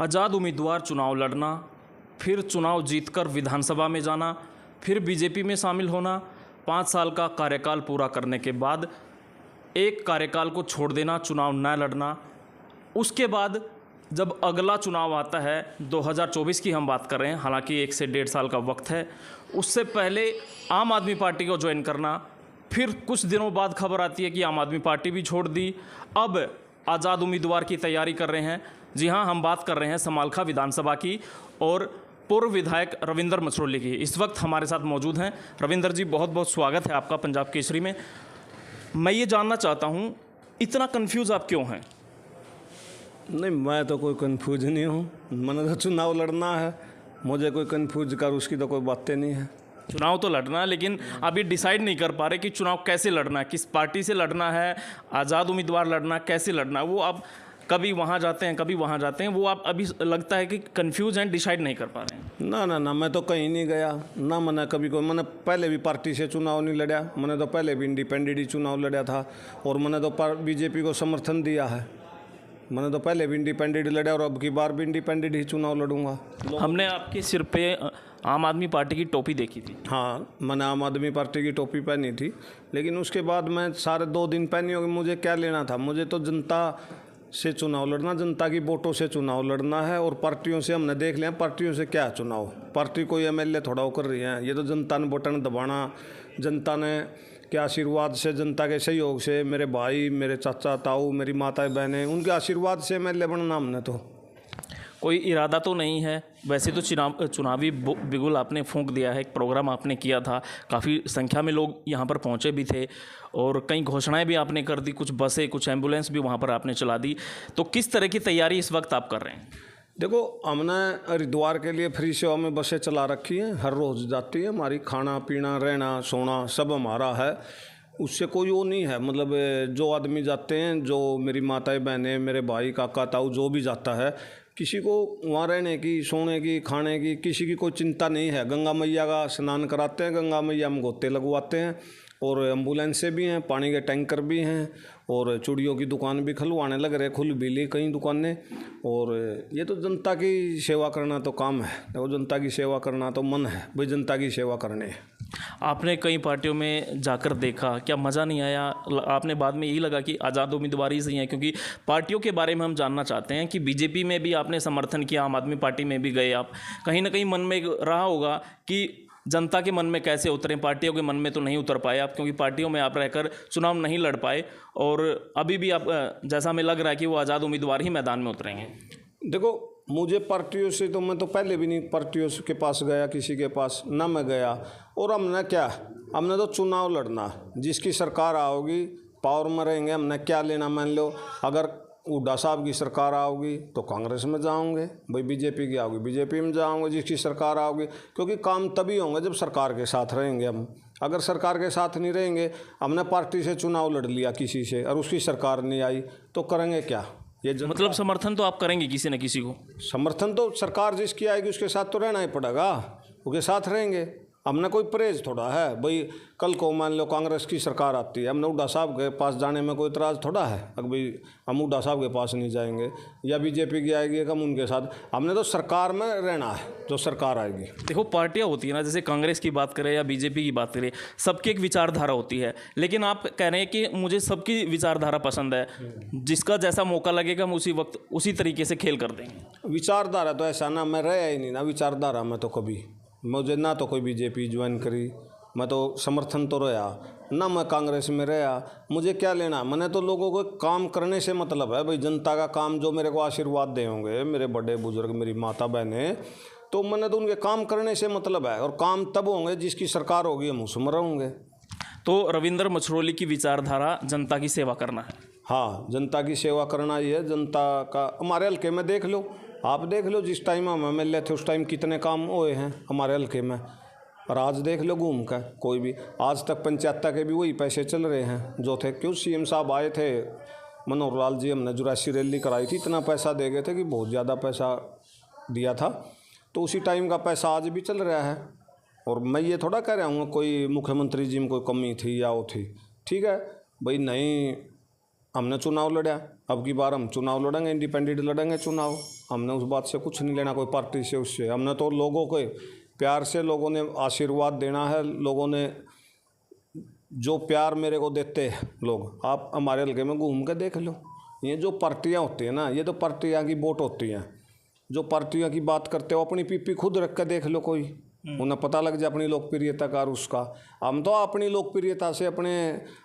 आज़ाद उम्मीदवार चुनाव लड़ना, फिर चुनाव जीतकर विधानसभा में जाना, फिर बीजेपी में शामिल होना, 5 साल का कार्यकाल पूरा करने के बाद एक कार्यकाल को छोड़ देना, चुनाव न लड़ना। उसके बाद जब अगला चुनाव आता है, 2024 की हम बात कर रहे हैं, हालांकि 1 से 1.5 साल का वक्त है, उससे पहले आम आदमी पार्टी को ज्वाइन करना। फिर कुछ दिनों बाद खबर आती है कि आम आदमी पार्टी भी छोड़ दी, अब आज़ाद उम्मीदवार की तैयारी कर रहे हैं। जी हाँ, हम बात कर रहे हैं समालखा विधानसभा की और पूर्व विधायक रविंद्र मछरोली की। इस वक्त हमारे साथ मौजूद हैं। रविंद्र जी, बहुत बहुत स्वागत है आपका पंजाब केसरी में। मैं ये जानना चाहता हूँ, इतना कन्फ्यूज़ आप क्यों हैं? नहीं, मैं तो कोई कन्फ्यूज नहीं हूँ। मैंने तो चुनाव लड़ना है, मुझे कोई कन्फ्यूज कर उसकी तो कोई बातें नहीं है। चुनाव तो लड़ना है, लेकिन अभी डिसाइड नहीं कर पा रहे कि चुनाव कैसे लड़ना है, किस पार्टी से लड़ना है, आज़ाद उम्मीदवार लड़ना, कैसे लड़ना है। वो आप कभी वहाँ जाते हैं, कभी वहाँ जाते हैं, वो आप अभी लगता है कि कंफ्यूज हैं, डिसाइड नहीं कर पा रहे हैं। ना, मैं तो कहीं नहीं गया ना। मैंने कभी कोई, मैंने पहले भी पार्टी से चुनाव नहीं लड़ा। मैंने तो पहले भी इंडिपेंडेंट ही चुनाव लड़ा था और मैंने तो बीजेपी को समर्थन दिया है। मैंने तो पहले भी इंडिपेंडेंट लड़ा और अब की बार भी इंडिपेंडेंट ही चुनाव लड़ूंगा। हमने आपके सिर पे आम आदमी पार्टी की टोपी देखी थी। हाँ, मैंने आम आदमी पार्टी की टोपी पहनी थी, लेकिन उसके बाद मैं सारे 2 दिन पहनी होगी। मुझे क्या लेना था? मुझे तो जनता से चुनाव लड़ना, जनता की वोटों से चुनाव लड़ना है। और पार्टियों से हमने देख लिया, पार्टियों से क्या चुनाव, पार्टी कोई एमएलए थोड़ा कर रही है। ये तो जनता ने बटन दबाना, जनता ने के आशीर्वाद से, जनता के सहयोग से, मेरे भाई, मेरे चाचा ताऊ, मेरी माताएं बहनें, उनके आशीर्वाद से एमएलए बनना। हमने तो कोई इरादा तो नहीं है वैसे तो चुनावी बिगुल आपने फूंक दिया है। एक प्रोग्राम आपने किया था, काफ़ी संख्या में लोग यहाँ पर पहुँचे भी थे और कई घोषणाएं भी आपने कर दी, कुछ बसें, कुछ एम्बुलेंस भी वहाँ पर आपने चला दी। तो किस तरह की तैयारी इस वक्त आप कर रहे हैं? देखो, हमने हरिद्वार के लिए फ्री सेवा में बसें चला रखी हैं, हर रोज़ जाती है। हमारी खाना पीना रहना सोना सब हमारा है, उससे कोई वो नहीं है। मतलब जो आदमी जाते हैं, जो मेरी माताएं बहनें, मेरे भाई काका ताऊ जो भी जाता है, किसी को वहाँ रहने की, सोने की, खाने की किसी की कोई चिंता नहीं है। गंगा मैया का स्नान कराते हैं, गंगा मैया में गोते लगवाते हैं और एम्बुलेंसें भी हैं, पानी के टैंकर भी हैं और चूड़ियों की दुकान भी खुलवाने लग रहे, खुल भी ली कई दुकानें। और ये तो जनता की सेवा करना तो काम है, वो जनता की सेवा करना तो मन है, भाई जनता की सेवा करने। आपने कई पार्टियों में जाकर देखा, क्या मज़ा नहीं आया? आपने बाद में यही लगा कि आज़ाद उम्मीदवार ही सही है? क्योंकि पार्टियों के बारे में हम जानना चाहते हैं कि बीजेपी में भी आपने समर्थन किया, आम आदमी पार्टी में भी गए आप, कहीं ना कहीं मन में रहा होगा कि जनता के मन में कैसे उतरें, पार्टियों के मन में तो नहीं उतर पाए आप, क्योंकि पार्टियों में आप रहकर चुनाव नहीं लड़ पाए और अभी भी आप, जैसा हमें लग रहा है कि वो आज़ाद उम्मीदवार ही मैदान में उतरेंगे। देखो, मुझे पार्टियों से तो, मैं तो पहले भी नहीं पार्टियों के पास गया, किसी के पास ना मैं गया। और हमने क्या, हमने तो चुनाव लड़ना, जिसकी सरकार आओगी पावर में रहेंगे, हमने क्या लेना। मान लो अगर हुड्डा साहब की सरकार आओगी तो कांग्रेस में जाऊंगे, भाई बीजेपी की आओगी बीजेपी में जाऊंगे, जिसकी सरकार आओगी। क्योंकि काम तभी होंगे जब सरकार के साथ रहेंगे हम। अगर सरकार के साथ नहीं रहेंगे, हमने पार्टी से चुनाव लड़ लिया किसी से और उसकी सरकार नहीं आई तो करेंगे क्या? ये मतलब समर्थन तो आप करेंगे किसी न किसी को? समर्थन तो सरकार जिसकी आएगी उसके साथ तो रहना ही पड़ेगा, उसके साथ रहेंगे। हमने कोई परहेज थोड़ा है भाई। कल को मान लो कांग्रेस की सरकार आती है, हमने हुड्डा साहब के पास जाने में कोई इतराज़ थोड़ा है। अगर भाई हम हुड्डा साहब के पास नहीं जाएंगे, या बीजेपी की आएगी हम उनके साथ, हमने तो सरकार में रहना है जो सरकार आएगी। देखो, पार्टियां होती है ना, जैसे कांग्रेस की बात करें या बीजेपी की बात करें, सबकी एक विचारधारा होती है। लेकिन आप कह रहे हैं कि मुझे सबकी विचारधारा पसंद है, जिसका जैसा मौका लगेगा हम उसी वक्त उसी तरीके से खेल कर देंगे। विचारधारा तो ऐसा ना, मैं रहा ही नहीं ना विचारधारा में। तो कभी मुझे ना तो कोई बीजेपी ज्वाइन करी, मैं तो समर्थन तो रहा ना, मैं कांग्रेस में रहा। मुझे क्या लेना? मैंने तो लोगों को काम करने से मतलब है, भाई जनता का काम जो मेरे को आशीर्वाद दे होंगे, मेरे बड़े बुजुर्ग, मेरी माता बहनें, तो मैंने तो उनके काम करने से मतलब है। और काम तब होंगे जिसकी सरकार होगी, हम उसमें रहेंगे। तो रविंद्र मछरोली की विचारधारा जनता की सेवा करना है। हाँ, जनता की सेवा करना ही है। जनता का हमारे हल्के में देख लो, आप देख लो, जिस टाइम हम एमएलए थे उस टाइम कितने काम हुए हैं हमारे हल्के में। और आज देख लो घूम कर, कोई भी आज तक पंचायत के भी वही पैसे चल रहे हैं जो थे। क्यों सीएम साहब आए थे मनोहर लाल जी, हमने 84 रैली कराई थी, इतना पैसा दे गए थे कि बहुत ज़्यादा पैसा दिया था। तो उसी टाइम का पैसा आज भी चल रहा है। और मैं ये थोड़ा कह रहा हूँ कोई मुख्यमंत्री जी में कोई कमी थी या वो थी। ठीक है भाई, नहीं हमने चुनाव लड़ा, अब की बार हम चुनाव लड़ेंगे, इंडिपेंडेंट लड़ेंगे चुनाव। हमने उस बात से कुछ नहीं लेना कोई पार्टी से, उससे हमने तो लोगों को प्यार से, लोगों ने आशीर्वाद देना है। लोगों ने जो प्यार मेरे को देते हैं लोग, आप हमारे हल्के में घूम के देख लो। ये जो पार्टियाँ होती हैं ना, ये तो पार्टियाँ की वोट होती हैं। जो पार्टियों की बात करते हो, अपनी पीपी खुद रख के देख लो, कोई उन्हें पता लग जाए अपनी लोकप्रियता का और उसका। हम तो अपनी लोकप्रियता से, अपने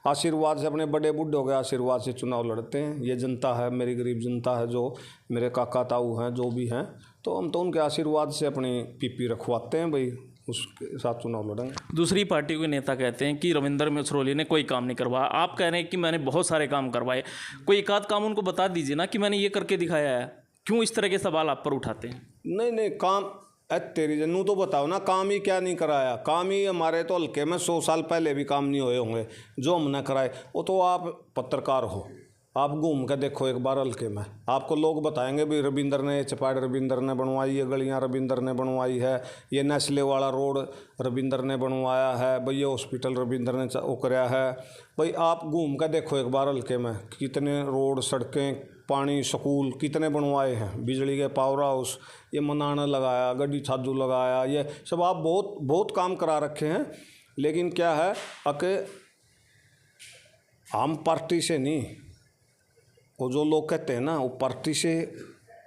आशीर्वाद से, अपने बड़े बूढ़ों के आशीर्वाद से चुनाव लड़ते हैं। ये जनता है, मेरी गरीब जनता है, जो मेरे काका ताऊ हैं, जो भी हैं, तो हम तो उनके आशीर्वाद से अपनी पीपी रखवाते हैं भाई, उसके साथ चुनाव लड़ेंगे। दूसरी पार्टी के नेता कहते हैं कि रविंद्र मसरोली ने कोई काम नहीं करवाया, आप कह रहे हैं कि मैंने बहुत सारे काम करवाए। कोई एक आध काम उनको बता दीजिए ना कि मैंने ये करके दिखाया है। क्यों इस तरह के सवाल आप पर उठाते हैं? नहीं काम तेरी जनू तो बताओ ना, काम ही क्या नहीं कराया? काम ही हमारे तो हल्के में 100 साल पहले भी काम नहीं हुए होंगे जो हमने कराए। वो तो आप पत्रकार हो, आप घूम के देखो एक बार हल्के में, आपको लोग बताएंगे भी रविंद्र ने, चपाड़ रविंद्र ने बनवाई, ये गलियां रविंद्र ने बनवाई है, ये नेस्ले वाला रोड रविंद्र ने बनवाया है भाई, ये हॉस्पिटल रविंद्र ने वो कराया है भाई। आप घूम के देखो एक बार हल्के में, कितने रोड, सड़कें, पानी, स्कूल कितने बनवाए हैं, बिजली के पावर हाउस, ये मनाना लगाया, गड्डी छाजू लगाया, ये सब आप बहुत बहुत काम करा रखे हैं। लेकिन क्या है कि हम पार्टी से नहीं, वो जो लोग कहते हैं ना, वो पार्टी से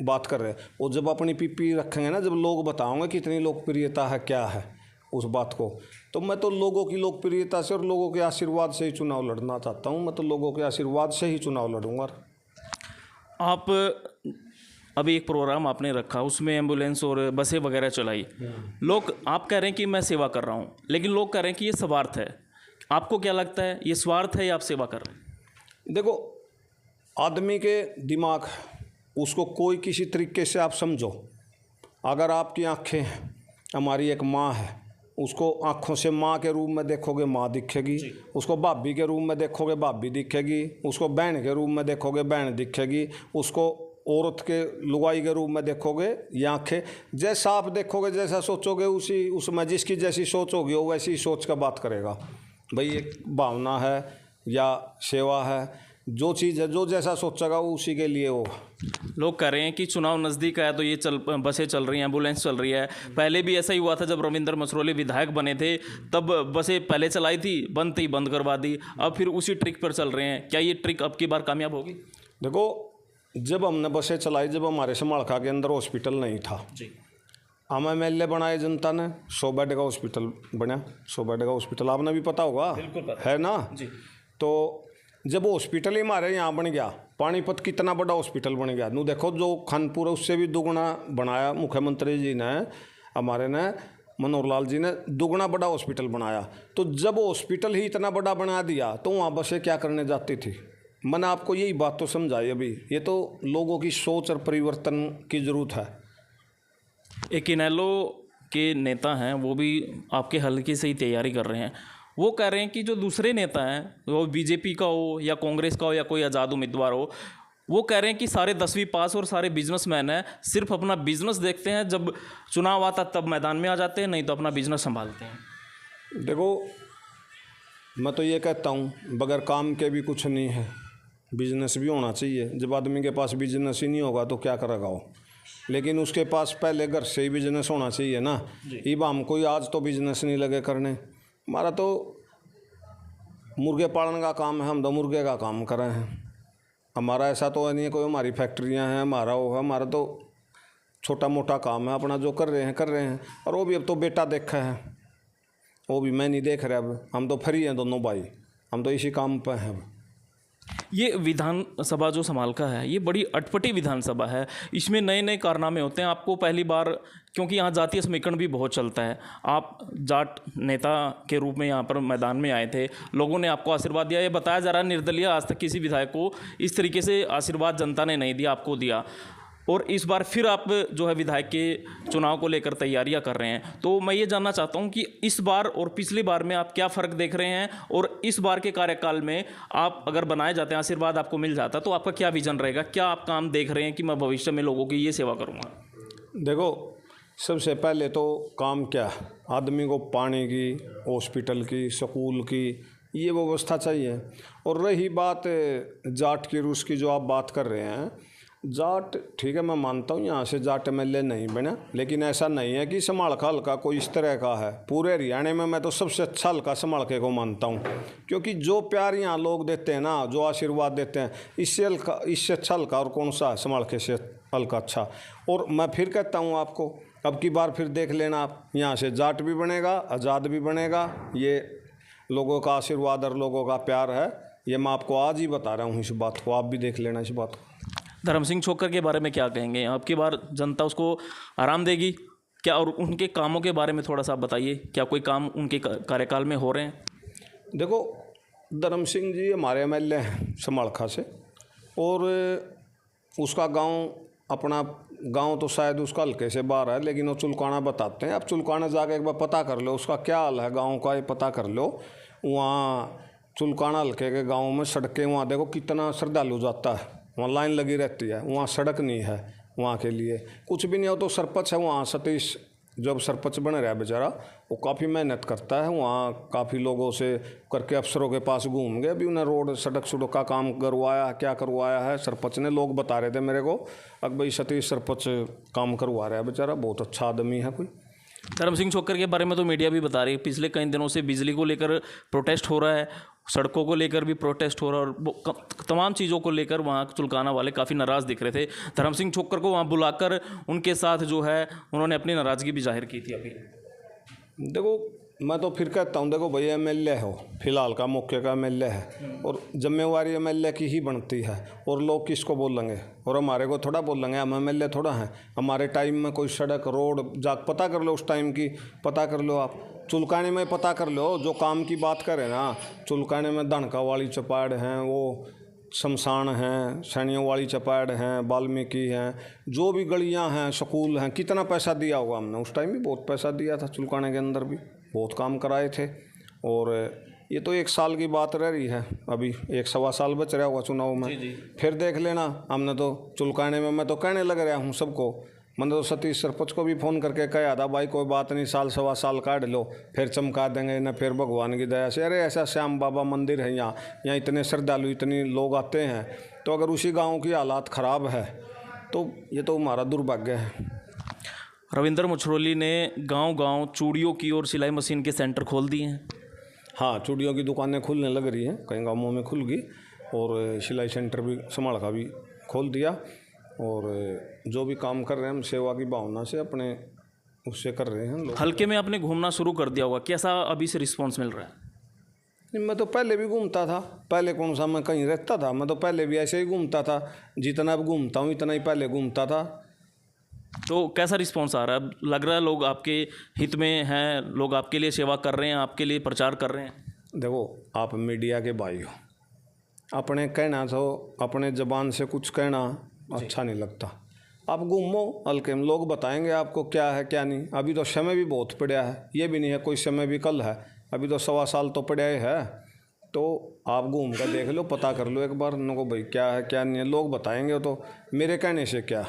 बात कर रहे हैं। वो जब अपनी पीपी रखेंगे ना, जब लोग बताओगे कितनी लोकप्रियता है, क्या है उस बात को, तो मैं तो लोगों की लोकप्रियता से और लोगों के आशीर्वाद से ही चुनाव लड़ना चाहता हूँ। मैं तो लोगों के आशीर्वाद से ही चुनाव लड़ूंगा। आप अभी एक प्रोग्राम आपने रखा, उसमें एम्बुलेंस और बसें वगैरह चलाई। लोग, आप कह रहे हैं कि मैं सेवा कर रहा हूँ, लेकिन लोग कह रहे हैं कि ये स्वार्थ है। आपको क्या लगता है, ये स्वार्थ है या आप सेवा कर रहे हैं? देखो, आदमी के दिमाग, उसको कोई किसी तरीके से आप समझो। अगर आपकी आँखें हैं, हमारी एक माँ है, उसको आँखों से माँ के रूप में देखोगे, माँ दिखेगी। उसको भाभी के रूप में देखोगे, भाभी दिखेगी। उसको बहन के रूप में देखोगे, बहन दिखेगी। उसको औरत के, लुगाई के रूप में देखोगे, ये आँखें। जैसा आप देखोगे, जैसा सोचोगे, उसी उसमें जिसकी जैसी सोच होगी वो वैसी ही सोच का बात करेगा भाई। एक भावना है या सेवा है, जो चीज़ है, जो जैसा सोचेगा वो उसी के लिए होगा। लोग कह रहे हैं कि चुनाव नज़दीक आया तो ये बसें चल रही हैं, एम्बुलेंस चल रही है। पहले भी ऐसा ही हुआ था, जब रविंद्र मसरोली विधायक बने थे तब बसें पहले चलाई थी, बंद थी, बंद करवा दी। अब फिर उसी ट्रिक पर चल रहे हैं। क्या ये ट्रिक अब की बार कामयाब होगी? देखो, जब हमने बसें चलाई, जब हमारे समालखा के अंदर हॉस्पिटल नहीं था जी, हम MLA बनाए, जनता ने 100 बेड का हॉस्पिटल बना। 100 बेड का हॉस्पिटल आपने भी पता होगा, है ना जी। तो जब हॉस्पिटल ही हमारे यहाँ बन गया, पानीपत कितना बड़ा हॉस्पिटल बन गया। नू देखो, जो खानपुर उससे भी दुगना बनाया मुख्यमंत्री जी ने, हमारे ने, मनोहर लाल जी ने दुगना बड़ा हॉस्पिटल बनाया। तो जब हॉस्पिटल ही इतना बड़ा बना दिया तो वहाँ बसें क्या करने जाती थी? मैंने आपको यही बात तो समझाई अभी। ये तो लोगों की सोच और परिवर्तन की ज़रूरत है। एक इनेलो के नेता हैं, वो भी आपके हल्के से ही तैयारी कर रहे हैं। वो कह रहे हैं कि जो दूसरे नेता हैं, वो बीजेपी का हो या कांग्रेस का हो या कोई आज़ाद उम्मीदवार हो, वो कह रहे हैं कि सारे 10वीं पास और सारे बिजनेसमैन हैं, सिर्फ अपना बिजनेस देखते हैं, जब चुनाव आता तब मैदान में आ जाते हैं, नहीं तो अपना बिजनेस संभालते हैं। देखो, मैं तो ये कहता हूँ, बगैर काम के भी कुछ नहीं है, बिजनेस भी होना चाहिए। जब आदमी के पास बिजनेस ही नहीं होगा तो क्या करेगा वो? लेकिन उसके पास पहले घर से ही बिजनेस होना चाहिए ना। अब हमको आज तो बिजनेस नहीं लगे करने, हमारा तो मुर्गे पालन का काम है, हम तो मुर्गे का काम कर रहे हैं। हमारा ऐसा तो नहीं है कोई हमारी फैक्ट्रियां हैं, हमारा वो है, हमारा तो छोटा मोटा काम है अपना, जो कर रहे हैं। और वो भी अब तो बेटा देखा है, वो भी मैं नहीं देख रहा। अब हम तो फ्री हैं दोनों भाई, हम तो इसी काम पर हैं। ये विधानसभा जो समालखा है, ये बड़ी अटपटी विधानसभा है। इसमें नए नए कारनामे होते हैं। आपको पहली बार, क्योंकि यहाँ जातीय समीकरण भी बहुत चलता है, आप जाट नेता के रूप में यहाँ पर मैदान में आए थे, लोगों ने आपको आशीर्वाद दिया। ये बताया जा रहा है निर्दलीय, आज तक किसी विधायक को इस तरीके से आशीर्वाद जनता ने नहीं दिया, आपको दिया। और इस बार फिर आप जो है विधायक के चुनाव को लेकर तैयारियां कर रहे हैं। तो मैं ये जानना चाहता हूं कि इस बार और पिछली बार में आप क्या फ़र्क देख रहे हैं, और इस बार के कार्यकाल में आप अगर बनाए जाते हैं, आशीर्वाद आपको मिल जाता, तो आपका क्या विजन रहेगा? क्या आप काम देख रहे हैं कि मैं भविष्य में लोगों की ये सेवा करूँगा? देखो, सबसे पहले तो काम क्या है, आदमी को पानी की, हॉस्पिटल की, स्कूल की, ये व्यवस्था चाहिए। और रही बात जाट की रूस की जो आप बात कर रहे हैं, जाट ठीक है, मैं मानता हूँ यहाँ से जाट MLA नहीं बना, लेकिन ऐसा नहीं है कि समालखा हल्का कोई इस तरह का है। पूरे हरियाणा में मैं तो सबसे अच्छा हल्का समालखे को मानता हूँ, क्योंकि जो प्यार यहाँ लोग देते हैं ना, जो आशीर्वाद देते हैं, इससे अच्छा हल्का और कौन सा है समालखे से हल्का अच्छा। और मैं फिर कहता हूँ आपको, अब की बार फिर देख लेना आप, यहाँ से जाट भी बनेगा, आज़ाद भी बनेगा। ये लोगों का आशीर्वाद और लोगों का प्यार है, ये मैं आपको आज ही बता रहा हूँ इस बात को, आप भी देख लेना इस बात को। धर्म सिंह छोक्कर के बारे में क्या कहेंगे? आपकी बार जनता उसको आराम देगी क्या? और उनके कामों के बारे में थोड़ा सा बताइए, क्या कोई काम उनके कार्यकाल में हो रहे हैं? देखो, धर्म सिंह जी हमारे MLA हैं समालखा से, और उसका गांव, अपना गांव तो शायद उसका हल्के से बाहर है, लेकिन वो चुलकाना बताते हैं। आप चुलकाना जाके एक बार पता कर लो उसका क्या हाल है गांव का, ये पता कर लो। वहाँ चुलकाना हल्के के गांव में सड़कें, वहाँ देखो कितना श्रद्धालु जाता है, वहाँ लाइन लगी रहती है, वहाँ सड़क नहीं है, वहाँ के लिए कुछ भी नहीं हो। तो सरपंच है वहाँ सतीश, जब सरपंच बन रहा है बेचारा, वो काफ़ी मेहनत करता है, वहाँ काफ़ी लोगों से करके अफसरों के पास घूम गए, अभी उन्हें रोड सड़क का काम करवाया, क्या करवाया है सरपंच ने। लोग बता रहे थे मेरे को, अब भाई सतीश सरपंच काम करवा रहा है बेचारा, बहुत अच्छा आदमी है कोई। धर्म सिंह छोक्कर के बारे में तो मीडिया भी बता रही है, पिछले कई दिनों से बिजली को लेकर प्रोटेस्ट हो रहा है, सड़कों को लेकर भी प्रोटेस्ट हो रहा है, और तमाम चीज़ों को लेकर वहाँ चुलकाना वाले काफ़ी नाराज़ दिख रहे थे। धर्म सिंह छोक्कर को वहाँ बुलाकर उनके साथ जो है उन्होंने अपनी नाराज़गी भी जाहिर की थी। अभी देखो, मैं तो फिर कहता हूँ, देखो भैया MLA हो, फिलहाल का मुख्य का MLA है, और जिम्मेवारी MLA की ही बनती है। और लोग किसको बोलेंगे, और हमारे को थोड़ा बोलेंगे, हम MLA थोड़ा हैं। हमारे टाइम में कोई सड़क रोड जाके पता कर लो, उस टाइम की पता कर लो, आप चुलकाने में पता कर लो। जो काम की बात करें ना, चुलकाने में धनका वाली चपाड़ हैं, वो शमशान हैं, सैनियों वाली चपाड़ हैं, वाल्मीकि हैं, जो भी गलियां हैं, स्कूल हैं, कितना पैसा दिया होगा हमने। उस टाइम भी बहुत पैसा दिया था, चुलकाने के अंदर भी बहुत काम कराए थे। और ये तो 1 साल की बात रह रही है, अभी 1-1.25 साल बच रहा होगा चुनाव में। जी। फिर देख लेना। हमने तो चुलकाने में, मैं तो कहने लग रहा हूँ सबको, मैंने तो सतीश सरपंच को भी फ़ोन करके कहा था, भाई कोई बात नहीं, 1-1.25 साल काट लो, फिर चमका देंगे ना, फिर भगवान की दया से। अरे ऐसा श्याम बाबा मंदिर है यहाँ इतने श्रद्धालु, इतने लोग आते हैं, तो अगर उसी गांव की हालात ख़राब है तो ये तो हमारा दुर्भाग्य है। रविंद्र मछरोली ने गांव-गांव चूड़ियों की और सिलाई मशीन के सेंटर खोल दिए हैं। हाँ, चूड़ियों की दुकानें खुलने लग रही हैं, कई गाँवों में खुल गई, और सिलाई सेंटर भी समालखा भी खोल दिया। और जो भी काम कर रहे हैं हम सेवा की भावना से अपने उससे कर रहे हैं लोग। हल्के में आपने घूमना शुरू कर दिया होगा, कैसा अभी से रिस्पॉन्स मिल रहा है? मैं तो पहले भी घूमता था, पहले कौन सा मैं कहीं रहता था, मैं तो पहले भी ऐसे ही घूमता था, जितना अब घूमता हूँ इतना ही पहले घूमता था। तो कैसा रिस्पॉन्स आ रहा है? लग रहा है लोग आपके हित में हैं, लोग आपके लिए सेवा कर रहे हैं, आपके लिए प्रचार कर रहे हैं? देखो, आप मीडिया के भाई हो, अपने कहना तो अपने ज़बान से कुछ कहना अच्छा नहीं लगता। आप घूमो हल्के में, लोग बताएंगे आपको क्या है क्या नहीं। अभी तो समय भी बहुत पड़ा है, ये भी नहीं है कोई समय भी कल है, अभी तो 1.25 साल तो पड़ा ही है। तो आप घूम कर देख लो, पता कर लो एक बार उनको, भाई क्या है क्या नहीं है, लोग बताएंगे। तो मेरे कहने से क्या।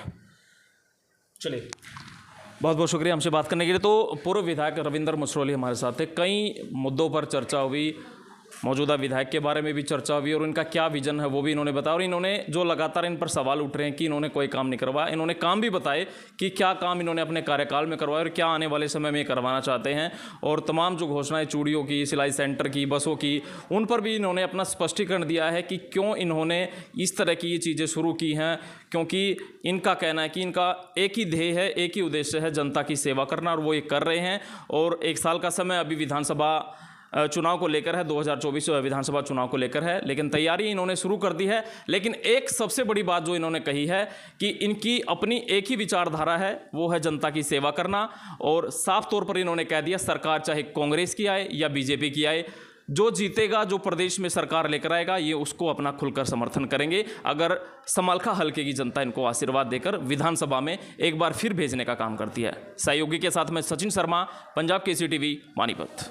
चलिए, बहुत बहुत शुक्रिया हमसे बात करने के लिए। तो पूर्व विधायक रविंद्र मछरोली हमारे साथ थे। कई मुद्दों पर चर्चा हुई, मौजूदा विधायक के बारे में भी चर्चा हुई, और इनका क्या विजन है वो भी इन्होंने बताया। और इन्होंने जो लगातार इन पर सवाल उठ रहे हैं कि इन्होंने कोई काम नहीं करवाया, इन्होंने काम भी बताए कि क्या काम इन्होंने अपने कार्यकाल में करवाया और क्या आने वाले समय में करवाना चाहते हैं। और तमाम जो घोषणाएं चूड़ियों की, सिलाई सेंटर की, बसों की, उन पर भी इन्होंने अपना स्पष्टीकरण दिया है कि क्यों इन्होंने इस तरह की ये चीज़ें शुरू की हैं। क्योंकि इनका कहना है कि इनका एक ही ध्येय है, एक ही उद्देश्य है, जनता की सेवा करना, और वो ये कर रहे हैं। और 1 साल का समय अभी विधानसभा चुनाव को लेकर है, 2024 विधानसभा चुनाव को लेकर है, लेकिन तैयारी इन्होंने शुरू कर दी है। लेकिन एक सबसे बड़ी बात जो इन्होंने कही है कि इनकी अपनी एक ही विचारधारा है, वो है जनता की सेवा करना। और साफ तौर पर इन्होंने कह दिया, सरकार चाहे कांग्रेस की आए या बीजेपी की आए, जो जीतेगा, जो प्रदेश में सरकार लेकर आएगा, ये उसको अपना खुलकर समर्थन करेंगे, अगर समालखा हल्के की जनता इनको आशीर्वाद देकर विधानसभा में एक बार फिर भेजने का काम करती है। सहयोगी के साथ मैं सचिन शर्मा, पंजाब केसरी टीवी, पानीपत।